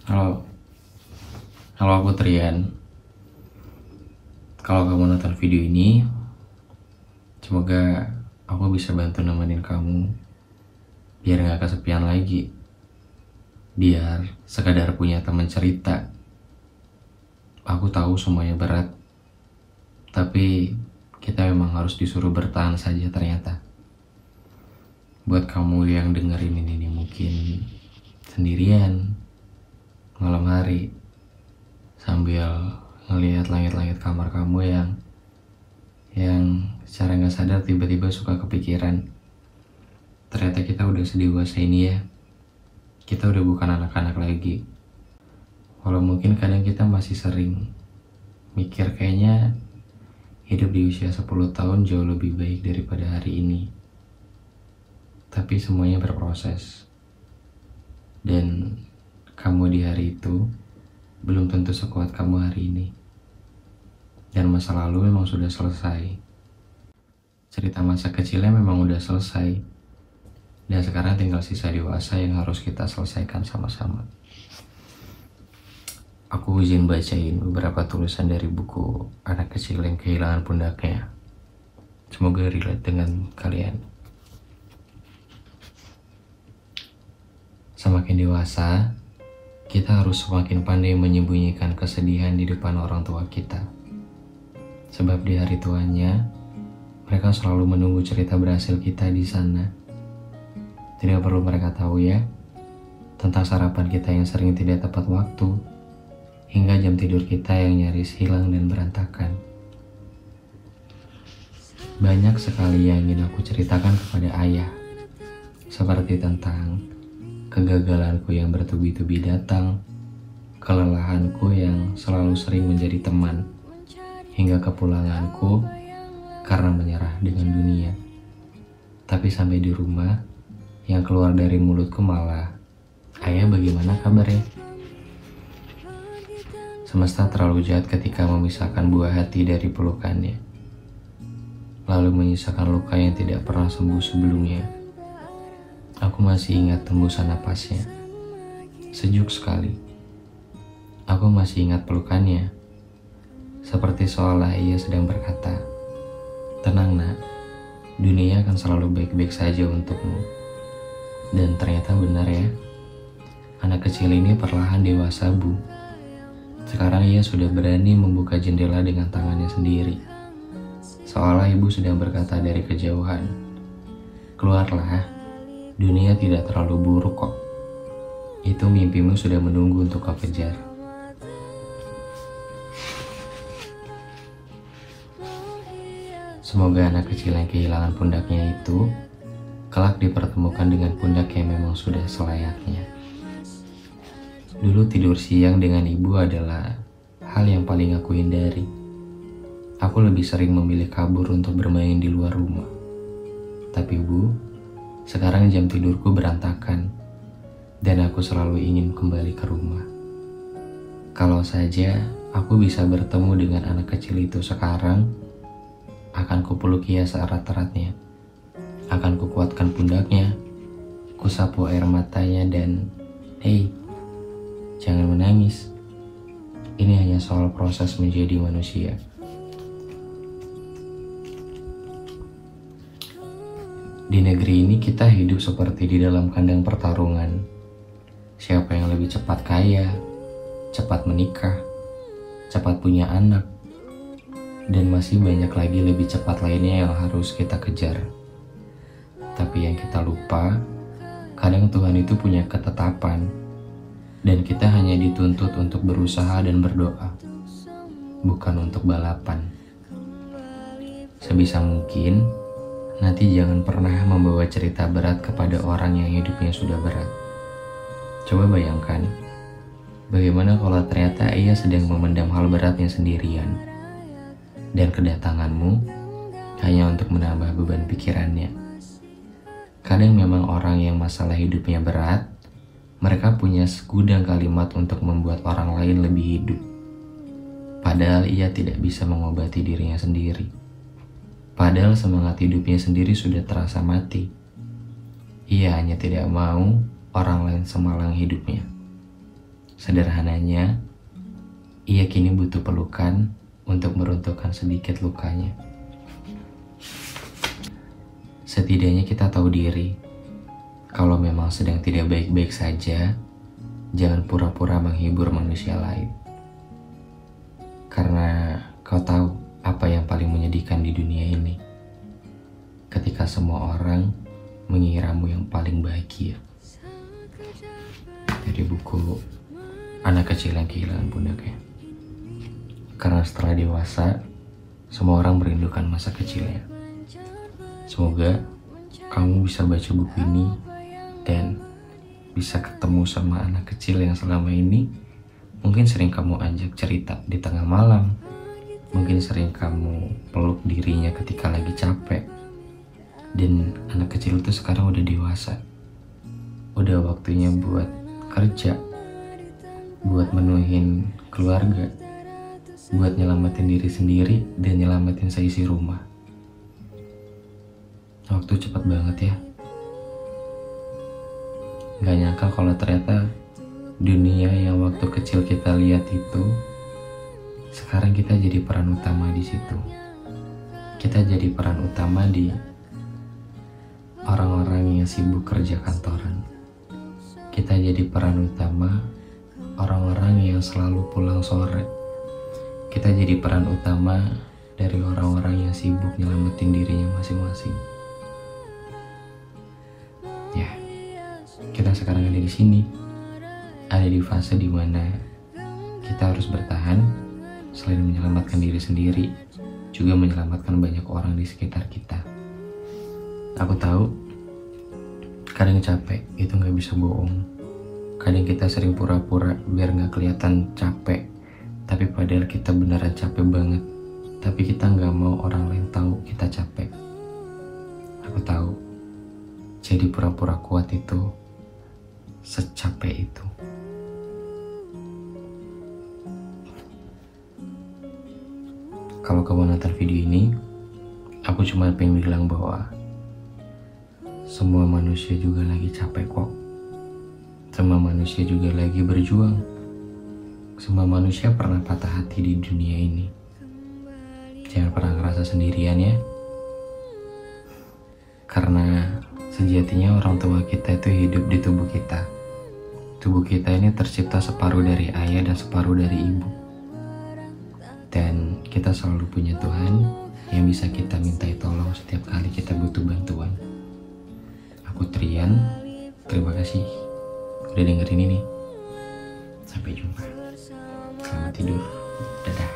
Halo, halo aku Trian. Kalau kamu nonton video ini, semoga aku bisa bantu nemenin kamu biar gak kesepian lagi. Biar sekadar punya teman cerita. Aku tahu semuanya berat, tapi kita memang harus disuruh bertahan saja ternyata. Buat kamu yang dengerin ini mungkin sendirian, malam hari, sambil ngelihat langit-langit kamar kamu yang secara nggak sadar tiba-tiba suka kepikiran, ternyata kita udah sedewasa ini ya, kita udah bukan anak-anak lagi. Walau mungkin kadang kita masih sering mikir kayaknya hidup di usia 10 tahun jauh lebih baik daripada hari ini, tapi semuanya berproses. Dan kamu di hari itu belum tentu sekuat kamu hari ini. Dan masa lalu memang sudah selesai. Cerita masa kecilnya memang udah selesai. Dan sekarang tinggal sisa dewasa yang harus kita selesaikan sama-sama. Aku izin bacain beberapa tulisan dari buku Anak Kecil yang Kehilangan Pundaknya. Semoga relate dengan kalian. Semakin dewasa, kita harus semakin pandai menyembunyikan kesedihan di depan orang tua kita. Sebab di hari tuanya, mereka selalu menunggu cerita berhasil kita di sana. Tidak perlu mereka tahu ya, tentang sarapan kita yang sering tidak tepat waktu, hingga jam tidur kita yang nyaris hilang dan berantakan. Banyak sekali yang ingin aku ceritakan kepada ayah, seperti tentang kegagalanku yang bertubi-tubi datang, kelelahanku yang selalu sering menjadi teman, hingga kepulanganku karena menyerah dengan dunia. Tapi sampai di rumah, yang keluar dari mulutku malah, "Ayah, bagaimana kabarnya?" Semesta terlalu jahat ketika memisahkan buah hati dari pelukannya, lalu menyisakan luka yang tidak pernah sembuh sebelumnya. Aku masih ingat tembusan napasnya, sejuk sekali. Aku masih ingat pelukannya, seperti seolah ia sedang berkata, "Tenang nak, dunia akan selalu baik-baik saja untukmu." Dan ternyata benar ya, anak kecil ini perlahan dewasa bu. Sekarang ia sudah berani membuka jendela dengan tangannya sendiri, seolah ibu sedang berkata dari kejauhan, "Keluarlah, dunia tidak terlalu buruk kok. Itu mimpimu sudah menunggu untuk kau kejar." Semoga anak kecil yang kehilangan pundaknya itu kelak dipertemukan dengan pundak yang memang sudah selayaknya. Dulu tidur siang dengan ibu adalah hal yang paling aku hindari. Aku lebih sering memilih kabur untuk bermain di luar rumah. Tapi bu, sekarang jam tidurku berantakan, dan aku selalu ingin kembali ke rumah. Kalau saja aku bisa bertemu dengan anak kecil itu sekarang, akan kupeluk ia seerat-eratnya, akan kukuatkan pundaknya, kusapu air matanya dan, "Hei, jangan menangis. Ini hanya soal proses menjadi manusia." Di negeri ini kita hidup seperti di dalam kandang pertarungan. Siapa yang lebih cepat kaya, cepat menikah, cepat punya anak, dan masih banyak lagi lebih cepat lainnya yang harus kita kejar. Tapi yang kita lupa, kadang Tuhan itu punya ketetapan, dan kita hanya dituntut untuk berusaha dan berdoa, bukan untuk balapan. Sebisa mungkin, nanti jangan pernah membawa cerita berat kepada orang yang hidupnya sudah berat. Coba bayangkan, bagaimana kalau ternyata ia sedang memendam hal beratnya sendirian, dan kedatanganmu hanya untuk menambah beban pikirannya. Kadang memang orang yang masalah hidupnya berat, mereka punya segudang kalimat untuk membuat orang lain lebih hidup. Padahal ia tidak bisa mengobati dirinya sendiri. Padahal semangat hidupnya sendiri sudah terasa mati. Ia hanya tidak mau orang lain semalang hidupnya. Sederhananya, ia kini butuh pelukan untuk meruntuhkan sedikit lukanya. Setidaknya kita tahu diri. Kalau memang sedang tidak baik-baik saja, jangan pura-pura menghibur manusia lain. Karena kau tahu apa yang paling menyedihkan di dunia ini. Ketika semua orang mengiramu yang paling bahagia. Dari buku Anak Kecil yang Kehilangan Pundaknya. Karena setelah dewasa, semua orang merindukan masa kecilnya. Semoga kamu bisa baca buku ini dan bisa ketemu sama anak kecil yang selama ini mungkin sering kamu ajak cerita di tengah malam. Mungkin sering kamu peluk dirinya ketika lagi capek. Dan anak kecil itu sekarang udah dewasa. Udah waktunya buat kerja, buat menuhin keluarga, buat nyelamatin diri sendiri dan nyelamatin seisi rumah. Waktu cepat banget ya. Gak nyangka kalau ternyata dunia yang waktu kecil kita lihat itu, sekarang kita jadi peran utama di situ. Kita jadi peran utama di orang-orang yang sibuk kerja kantoran. Kita jadi peran utama orang-orang yang selalu pulang sore. Kita jadi peran utama dari orang-orang yang sibuk nyelamatin dirinya masing-masing. Ya, kita sekarang ada di sini, ada di fase dimana kita harus bertahan, selain menyelamatkan diri sendiri, juga menyelamatkan banyak orang di sekitar kita. Aku tahu, kadang capek itu nggak bisa bohong. Kadang kita sering pura-pura biar nggak kelihatan capek, tapi padahal kita beneran capek banget. Tapi kita nggak mau orang lain tahu kita capek. Aku tahu. Jadi pura-pura kuat itu secapek itu. Kalau kamu nonton video ini, aku cuma pengen bilang bahwa semua manusia juga lagi capek kok. Semua manusia juga lagi berjuang. Semua manusia pernah patah hati di dunia ini. Jangan pernah ngerasa sendirian ya. Karena sejatinya orang tua kita itu hidup di tubuh kita. Tubuh kita ini tercipta separuh dari ayah dan separuh dari ibu. Dan kita selalu punya Tuhan yang bisa kita mintai tolong setiap kali kita butuh bantuan. Aku Trian, terima kasih udah dengerin ini. Sampai jumpa. Selamat tidur. Dadah.